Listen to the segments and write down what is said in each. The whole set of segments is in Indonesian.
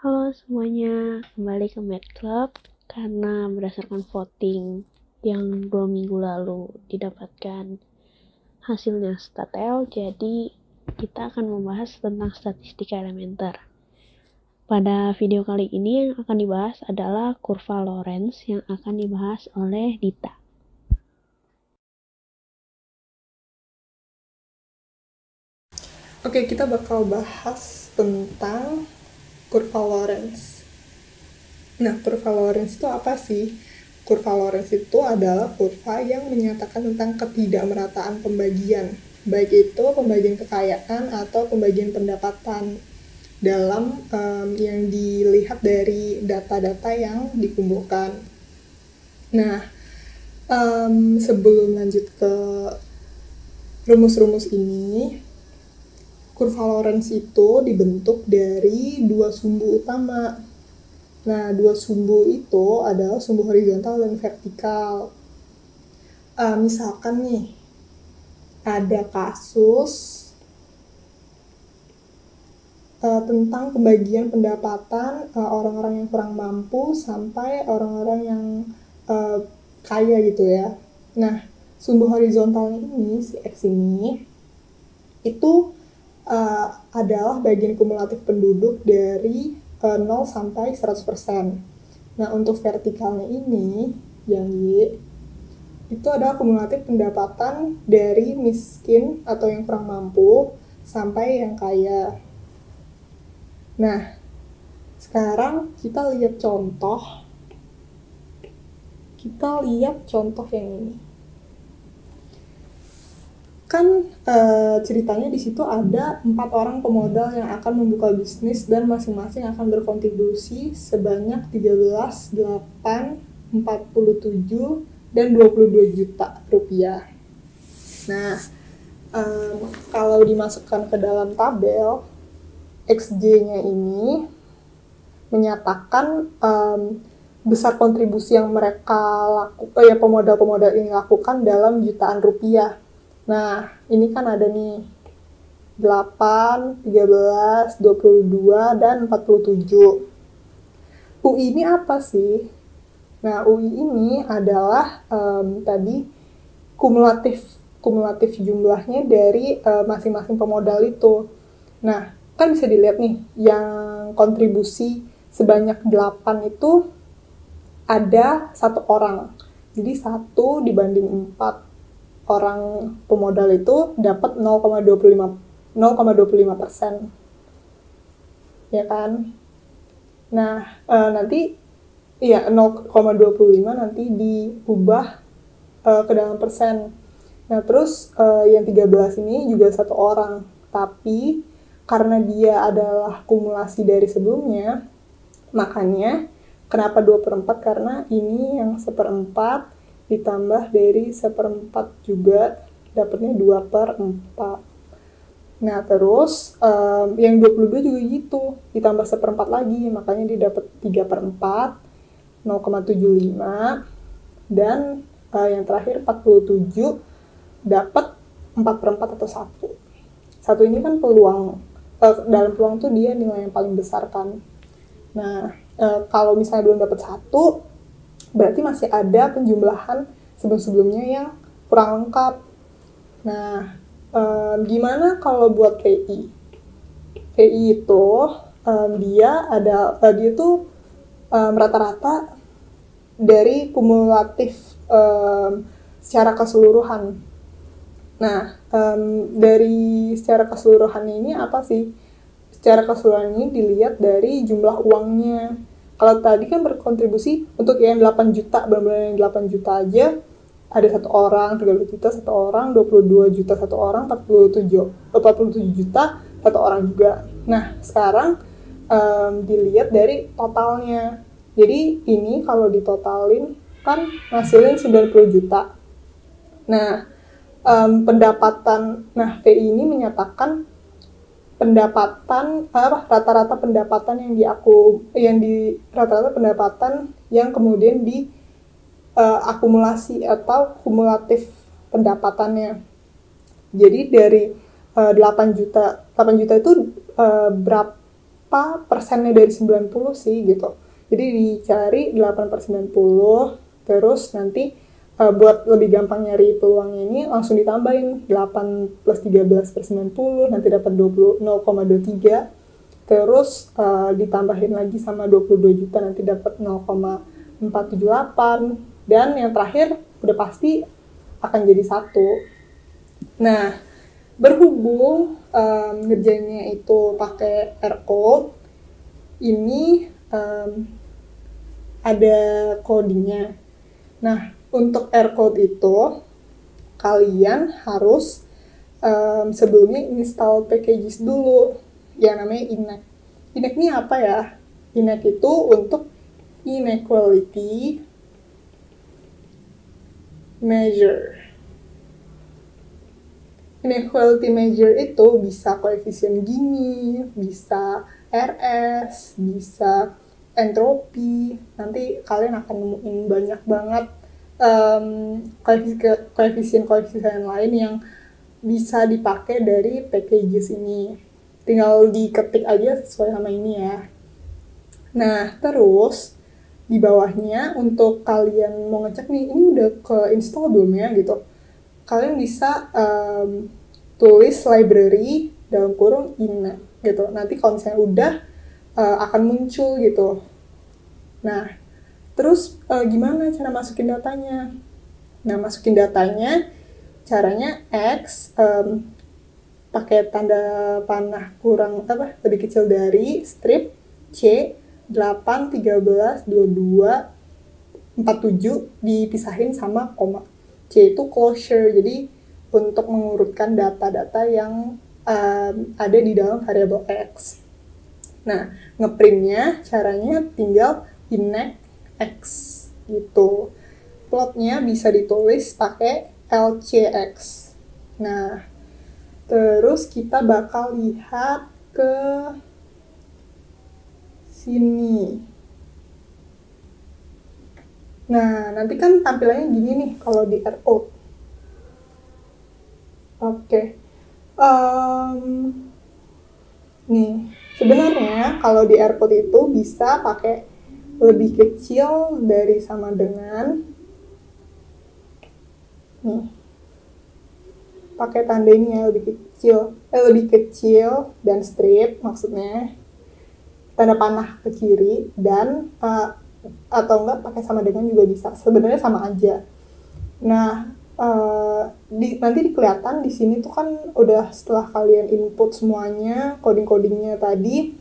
Halo semuanya, kembali ke Med Club karena berdasarkan voting yang 2 minggu lalu didapatkan hasilnya statel, jadi kita akan membahas tentang statistika elementer. Pada video kali ini yang akan dibahas adalah kurva Lorenz yang akan dibahas oleh Dita. Oke, kita bakal bahas tentang kurva Lorenz. Nah, kurva Lorenz itu apa sih? Kurva Lorenz itu adalah kurva yang menyatakan tentang ketidakmerataan pembagian, baik itu pembagian kekayaan atau pembagian pendapatan dalam yang dilihat dari data-data yang dikumpulkan. Nah, sebelum lanjut ke rumus-rumus ini, kurva Lorenz itu dibentuk dari dua sumbu utama. Nah, dua sumbu itu adalah sumbu horizontal dan vertikal. Misalkan nih, ada kasus tentang pembagian pendapatan orang-orang yang kurang mampu sampai orang-orang yang kaya gitu ya. Nah, sumbu horizontalnya ini, si X ini, itu adalah bagian kumulatif penduduk dari 0 sampai 100%. Nah, untuk vertikalnya ini, yang Y, itu adalah kumulatif pendapatan dari miskin atau yang kurang mampu sampai yang kaya. Nah, sekarang kita lihat contoh. Yang ini. Kan ceritanya di situ ada 4 orang pemodal yang akan membuka bisnis dan masing-masing akan berkontribusi sebanyak 13, 8, 47, dan 22 juta rupiah. Nah, kalau dimasukkan ke dalam tabel, XJ-nya ini menyatakan besar kontribusi yang mereka lakukan, pemodal-pemodal ini lakukan dalam jutaan rupiah. Nah, ini kan ada nih 8, 13, 22, dan 47. UI ini apa sih? Nah, UI ini adalah tadi kumulatif jumlahnya dari masing-masing pemodal itu. Nah, kan bisa dilihat nih, yang kontribusi sebanyak 8 itu ada 1 orang. Jadi 1 dibanding 4 orang pemodal itu dapat 0,25%, ya kan? Nah, nanti 0,25 nanti diubah ke dalam persen. Nah, terus yang 13 ini juga 1 orang, tapi karena dia adalah kumulasi dari sebelumnya, makanya kenapa 2/4? Karena ini yang 1/4 ditambah dari 1/4 juga, dapatnya 2/4. Nah, terus yang 22 juga gitu, ditambah 1/4 lagi, makanya dia dapat 3/4, 0,75, dan yang terakhir 47 dapat 4/4 atau 1. 1 ini kan peluang, dalam peluang tuh dia nilai yang paling besar kan. Nah, kalau misalnya belum dapat 1, berarti masih ada penjumlahan sebelum-sebelumnya yang kurang lengkap. Nah, gimana kalau buat VI? VI itu dia tuh rata-rata dari kumulatif secara keseluruhan. Nah, dari secara keseluruhan ini apa sih? Secara keseluruhan ini dilihat dari jumlah uangnya. Kalau tadi kan berkontribusi untuk yang 8 juta, benar-benar yang 8 juta aja, ada 1 orang, 30 juta 1 orang, 22 juta 1 orang, 47 juta 1 orang juga. Nah, sekarang dilihat dari totalnya. Jadi ini kalau ditotalin kan hasilnya 90 juta. Nah, VI ini menyatakan rata-rata pendapatan rata-rata pendapatan yang kemudian akumulasi atau kumulatif pendapatannya. Jadi dari 8 juta itu berapa berapa persennya dari 90 sih gitu. Jadi dicari 8/90, terus nanti buat lebih gampang nyari peluangnya ini langsung ditambahin 8 plus 13/90, nanti dapat 0,23, terus ditambahin lagi sama 22 juta, nanti dapat 0,478, dan yang terakhir udah pasti akan jadi 1. Nah, berhubung ngerjainnya itu pakai air code, ini ada codingnya. Nah, untuk air code itu kalian harus sebelumnya install packages dulu yang namanya INEC. INEC ini apa ya? INEC itu untuk inequality measure. Inequality measure itu bisa koefisien Gini, bisa RS, bisa entropi. Nanti kalian akan nemuin banyak banget koefisien-koefisien lain yang bisa dipakai dari packages ini. Tinggal diketik aja sesuai sama ini ya. Nah, terus di bawahnya untuk kalian mau ngecek nih, ini udah ke install belum ya gitu. Kalian bisa tulis library dalam kurung INEC gitu. Nanti kalau misalnya udah akan muncul gitu. Nah, terus gimana cara masukin datanya? Nah, masukin datanya caranya X pakai tanda panah kurang lebih kecil dari, strip C 8 13 22 47 dipisahin sama koma. C itu closure, jadi untuk mengurutkan data-data yang ada di dalam variabel X. Nah, ngeprintnya caranya tinggal INEC X gitu. Plotnya bisa ditulis pakai LCX. Nah, terus kita bakal lihat ke sini. Nah, nanti kan tampilannya gini nih kalau di air code. Oke. Nih, sebenarnya kalau di air code itu bisa pakai lebih kecil dari sama dengan nih. Pakai tanda ini ya, lebih kecil dan strip, maksudnya tanda panah ke kiri, dan atau enggak pakai sama dengan juga bisa. Sebenarnya sama aja. Nah, nanti kelihatan di sini tuh kan udah setelah kalian input semuanya coding-codingnya tadi,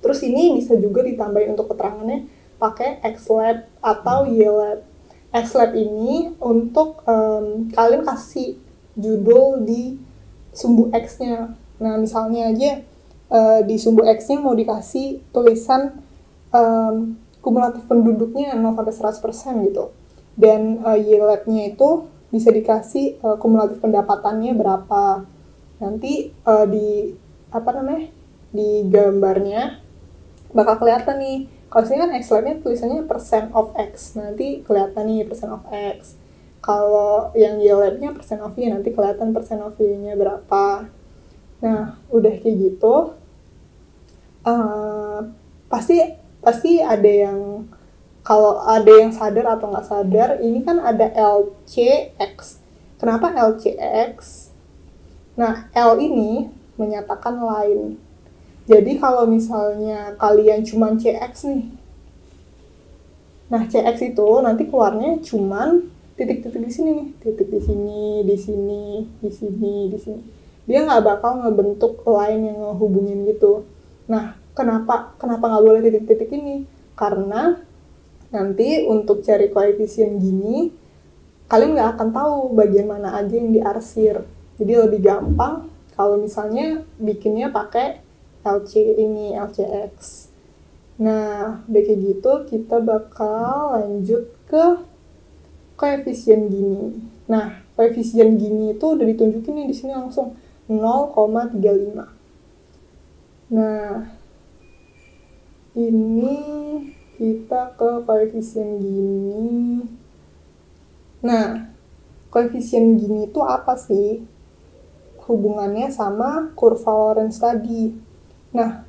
terus ini bisa juga ditambahin untuk keterangannya pakai XLab atau YLab. XLab ini untuk kalian kasih judul di sumbu X-nya. Nah, misalnya aja di sumbu X-nya mau dikasih tulisan kumulatif penduduknya 0-100% gitu. Dan YLab-nya itu bisa dikasih kumulatif pendapatannya berapa. Nanti di gambarnya bakal kelihatan nih. Kalau sini kan X-Lab-nya tulisannya percent of X, nanti kelihatan nih percent of X. Kalau yang Y-Lab-nya percent of Y, nanti kelihatan percent of Y-nya berapa. Nah, udah kayak gitu, pasti ada yang, kalau ada yang sadar atau nggak sadar, ini kan ada LCX. Kenapa LCX? Nah, L ini menyatakan lain. Jadi kalau misalnya kalian cuman CX nih, nah CX itu nanti keluarnya cuman titik-titik di sini nih, titik di sini, di sini, di sini, di sini. Dia nggak bakal ngebentuk line yang ngehubungin gitu. Nah, kenapa nggak boleh titik-titik ini? Karena nanti untuk cari koefisien gini, kalian nggak akan tahu bagian mana aja yang diarsir. Jadi lebih gampang kalau misalnya bikinnya pakai LCX. Nah, udah kayak gitu, kita bakal lanjut ke koefisien Gini. Nah, koefisien Gini itu udah ditunjukin nih di sini langsung 0,35. Nah, ini kita ke koefisien Gini. Nah, koefisien Gini itu apa sih? Hubungannya sama kurva Lorenz tadi. Nah,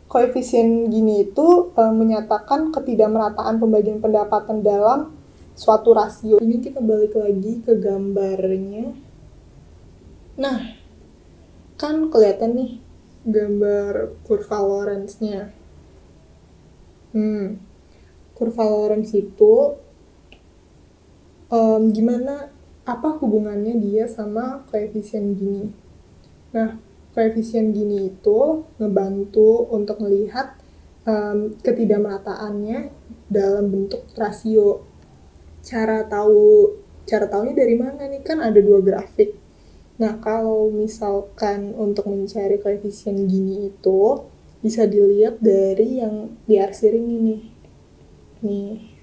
koefisien Gini itu menyatakan ketidakmerataan pembagian pendapatan dalam suatu rasio. Ini kita balik lagi ke gambarnya. Nah, kan kelihatan nih gambar kurva Lorenz-nya. Kurva Lorenz itu gimana, apa hubungannya dia sama koefisien Gini? Nah, koefisien Gini itu ngebantu untuk melihat ketidakmerataannya dalam bentuk rasio. Cara tahunya dari mana nih? Kan ada 2 grafik. Nah, kalau misalkan untuk mencari koefisien Gini itu bisa dilihat dari yang diarsir ini nih.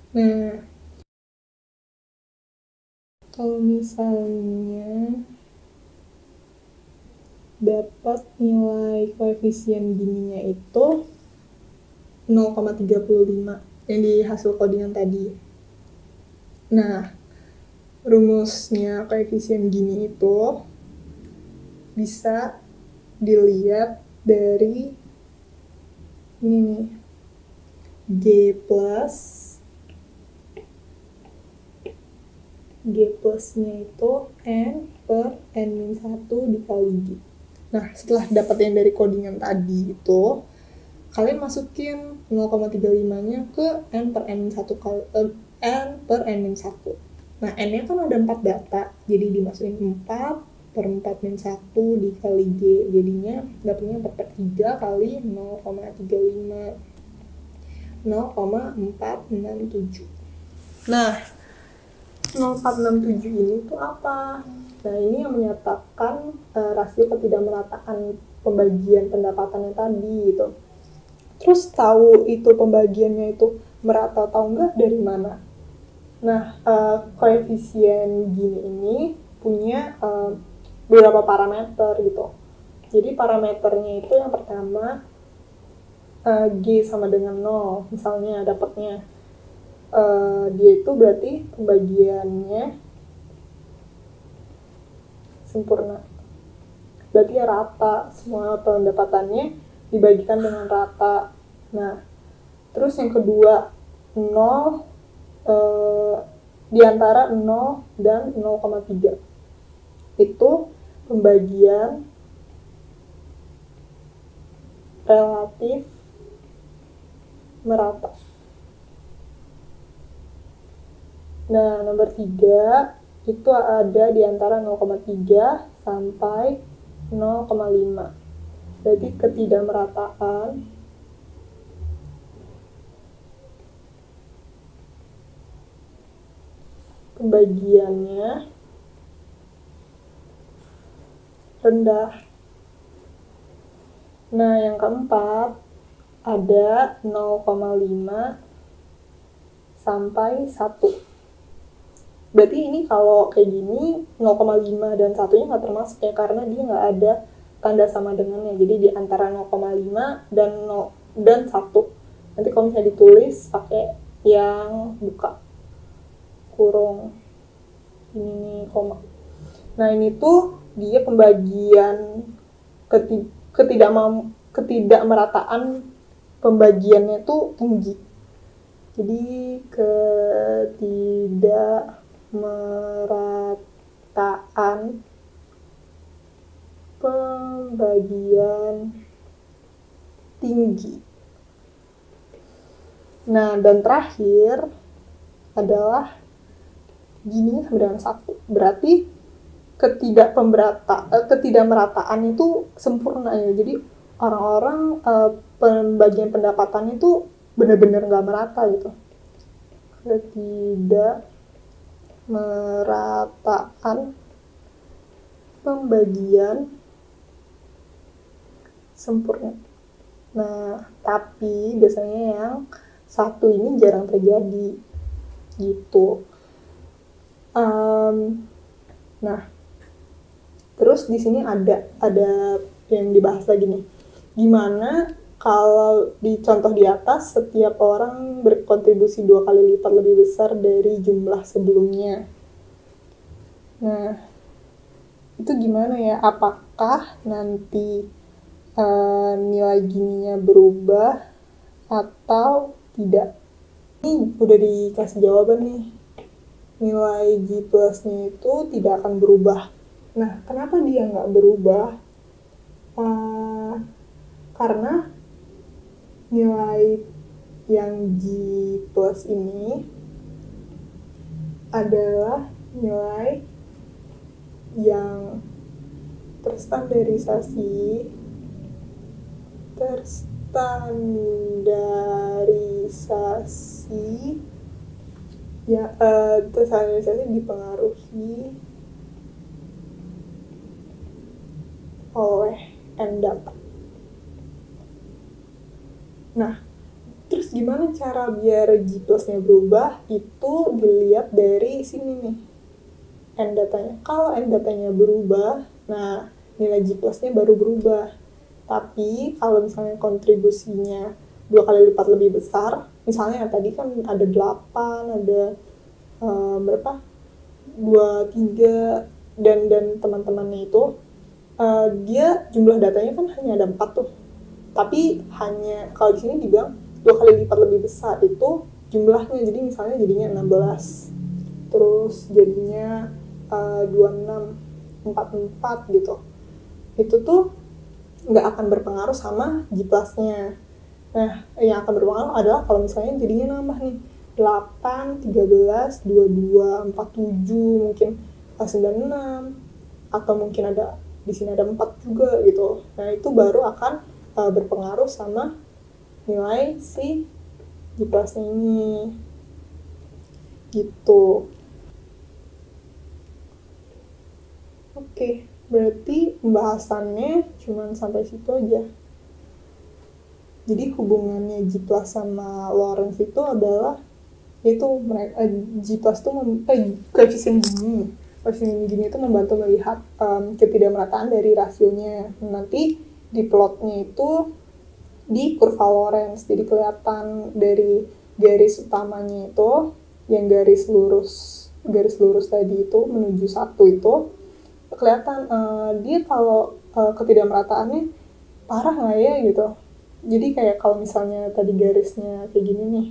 Nah, kalau misalnya dapat nilai koefisien Gininya itu 0,35 yang di hasil codingan tadi. Nah, rumusnya koefisien Gini itu bisa dilihat dari ini nih, G plusnya itu N per N-1 dikali G. Nah, setelah dapat yang dari codingan tadi itu, kalian masukin 0,35-nya ke N per N-1 kali N per N-1. Nah, N-nya kan ada 4 data, jadi dimasukin 4 per 4 min 1 dikali G. Jadinya dapatnya 4 per 3 kali 0,35. 0,467. Nah, 0,467 ini tuh apa? Nah, ini yang menyatakan rasio ketidakmerataan pembagian pendapatannya tadi gitu. Terus tahu itu pembagiannya itu merata atau enggak dari mana? Nah, koefisien Gini ini punya beberapa parameter gitu. Jadi parameternya itu yang pertama G sama dengan 0, misalnya dapatnya dia itu berarti pembagiannya sempurna, berarti ya rata, semua pendapatannya dibagikan dengan rata. Nah, terus yang kedua 0 di antara 0 dan 0,3 itu pembagian relatif merata. Nah, nomor 3 itu ada di antara 0,3 sampai 0,5. Berarti ketidakmerataan pembagiannya rendah. Nah, yang keempat ada 0,5 sampai 1. Berarti ini kalau kayak gini 0,5 dan 1-nya nggak termasuk ya, karena dia nggak ada tanda sama dengannya. Jadi di antara 0,5 dan 1. Nanti kalau misalnya ditulis pakai yang buka kurung ini nih, koma. Nah, ini tuh dia pembagian ketidakmerataan pembagiannya tuh tinggi. Jadi ketidakmerataan pembagian tinggi. Nah, dan terakhir adalah Gini sama dengan 1. Berarti ketidakmerataan itu sempurna ya. Jadi orang-orang pembagian pendapatan itu benar-benar nggak merata gitu. Ketidakmerataan pembagian sempurna. Nah, tapi biasanya yang 1 ini jarang terjadi gitu. Nah, terus di sini ada yang dibahas lagi nih. Gimana Kalau di contoh di atas, setiap orang berkontribusi 2 kali lipat lebih besar dari jumlah sebelumnya. Nah, itu gimana ya? Apakah nanti nilai gininya berubah atau tidak? Ini udah dikasih jawaban nih. Nilai G plusnya itu tidak akan berubah. Nah, kenapa dia nggak berubah? Karena nilai yang G plus ini adalah nilai yang terstandarisasi terstandarisasi dipengaruhi oleh n data. Nah, terus gimana cara biar G plusnya berubah? Itu dilihat dari sini nih, n datanya. Kalau n datanya berubah, nah nilai G plusnya baru berubah. Tapi kalau misalnya kontribusinya 2 kali lipat lebih besar, misalnya tadi kan ada 8, ada berapa? 2, 3, dan teman-temannya itu, dia jumlah datanya kan hanya ada 4 tuh. Tapi hanya kalau di sini dibilang 2 kali lipat lebih besar itu jumlahnya, jadi misalnya jadinya 16, terus jadinya 26, 44 gitu. Itu tuh nggak akan berpengaruh sama G plusnya. Nah, yang akan berpengaruh adalah kalau misalnya jadinya nambah nih 8, 13, 22, 47, mungkin 96, atau mungkin ada di sini ada 4 juga gitu. Nah, itu baru akan berpengaruh sama nilai si G plusnya ini gitu. Oke, berarti pembahasannya cuma sampai situ aja. Jadi hubungannya G plus sama Lorentz itu adalah yaitu G plus itu koefisien gini itu membantu melihat ketidakmerataan dari rasionya. Nanti di plotnya itu di kurva Lorentz, jadi kelihatan dari garis utamanya itu yang garis lurus tadi itu menuju 1 itu kelihatan dia kalau ketidakmerataannya parah nggak ya gitu. Jadi kayak kalau misalnya tadi garisnya kayak gini nih,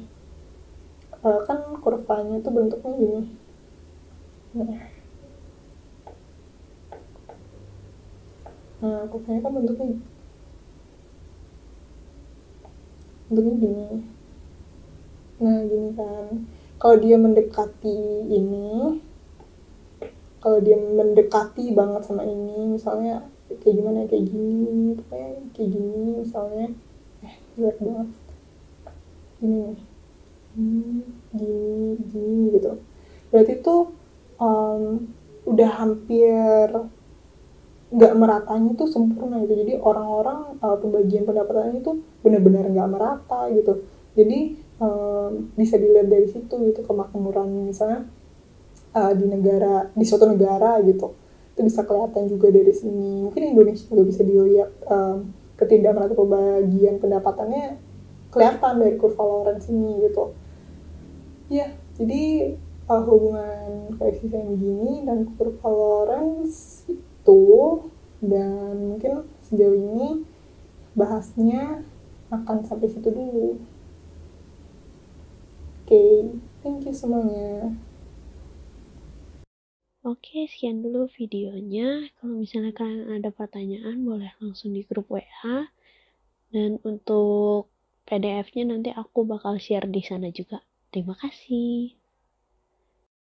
kan kurvanya tuh bentuknya gini. Nah, kurvanya kan bentuknya gini. Nah, gini kan. Kalau dia mendekati ini, kalau dia mendekati banget sama ini, misalnya kayak gimana, kayak gini, kayak gini misalnya, jelek banget. Gini gitu. Berarti tuh udah hampir nggak meratanya tuh sempurna gitu. Jadi orang-orang pembagian pendapatannya tuh benar-benar nggak merata gitu. Jadi bisa dilihat dari situ gitu kemakmuran misalnya di suatu negara gitu. Itu bisa kelihatan juga dari sini. Mungkin Indonesia juga bisa dilihat ketidakmerata pembagian pendapatannya kelihatan dari kurva Lorentz ini gitu. Ya, jadi hubungan koefisien gini dan kurva Lorentz itu, dan mungkin sejauh ini bahasnya akan sampai situ dulu. Oke, thank you semuanya. Oke, sekian dulu videonya. Kalau misalnya kalian ada pertanyaan, boleh langsung di grup WA. Dan untuk PDF-nya nanti aku bakal share di sana juga. Terima kasih.